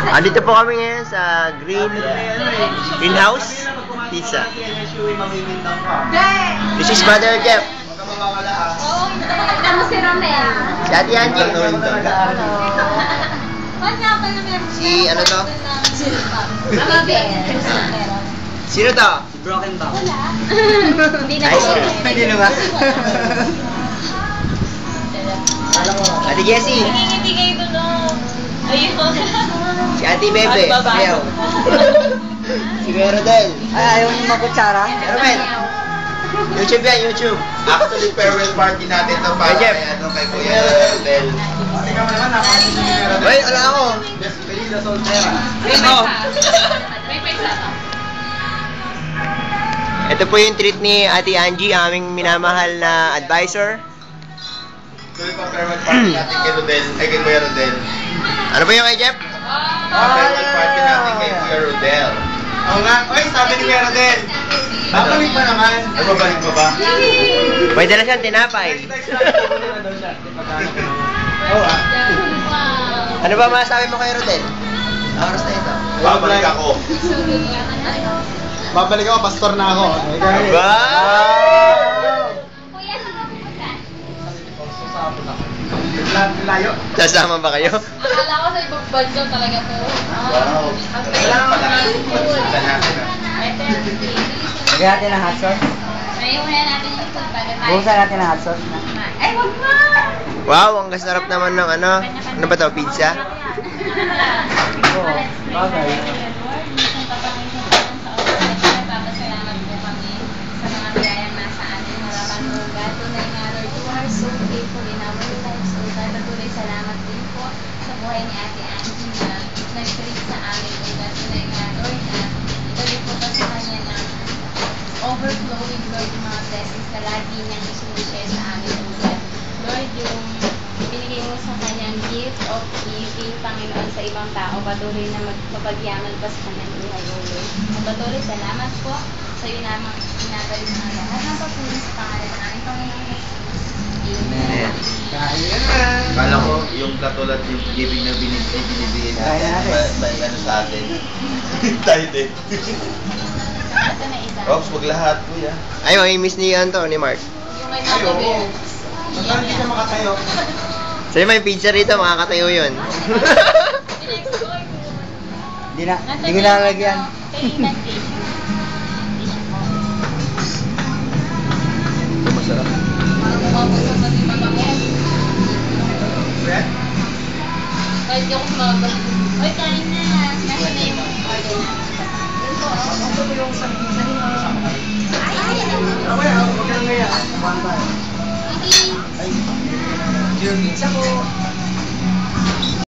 Dito po kami ngayon sa Greenhouse Pizza. This is Mother Jeff. Ano si Romel? Si Ate Angie. Si ano to? Sino to? Broken back. Hindi na Hindi naman. Ate Jessie. Hindi kayo doon. Ayun. Si Ate Bebe. Ayaw. Si Kuya Rodel. Ay, ayaw mo makutsara? Romel. YouTube yan, YouTube. Actually, farewell party natin to para Jeff. kay, ano, kay Kuya Rodel. Wait, wala ako. May pesa. Ito po yung treat ni Ate Angie, aming minamahal na advisor. Tuloy pa farewell party natin kay Rodel, ay kay Kuya Rodel. Ano po yung kay Jeff? Farewell party natin kay Kuya Rodel. Oo nga. Oy, sabi ni Kuya Rodel. Babalik pa naman. Ay, babalik pa ba? Pwede na siyang tinapay. Oo ah. Ano ba masasabi mo kay Rodel? Oras na ito. Babalik ako. Babalik ako, pastor na ako. Ba? Layo. Sasama ba kayo? Akala ko sa ibang bansa talaga to. Wow. Sa natin ah. Lagyan natin ng hot sauce. Ngayon muna natin yung food bago tayo. Buhusan natin ng hot sauce na. Ay, wag mo! Wow, ang sarap naman ng ano. Ano ba to? Pizza? Oo, bagay. Papasalamat po kami sa mga biyayang nasa atin. Marapang God, tunay nga Lord, you are so faithful in our lives. So, God, patuloy salamat din po sa buhay ni Ate Angie na nag-treat sa amin. So, God, tunay nga Lord, na ituloy po pa sa kanya ng overflowing, Lord, yung mga blessings na lagi niyang isinishare sa amin. So, God, Lord, yung binigay mo sa kanyang gift of giving, Panginoon, sa ibang tao, patuloy na mapagyaman pa sa kanyang buhay, O Lord. Patuloy, salamat po sa iyo namang pinagaling ang lahat ng papulong sa pangalan ng aming Panginoon Jesus. Amen. Kaya na. Kala ko yung katulad yung giving na binibigay Kaya natin. natin. Ano sa atin? Tayo din. Ito na isa. Ops, wag lahat, kuya. Ay, mamimiss ni ano, ni Mark. Yung may mga bears. Saan hindi ka makatayo? Sa'yo may pizza rito, makakatayo yun. Pinag-score ko. Hindi ko lalagyan. Kainan din. Ito masarap. Mabusog na din mabangyan. Bread? Kahit di ako sumagot. Oy, kain na. Nasa na yung order na. Ano ba yung sa Ay! Okay, huwag kang ngayon. Kumain tayo. Hindi. Ay, yung pizza ko.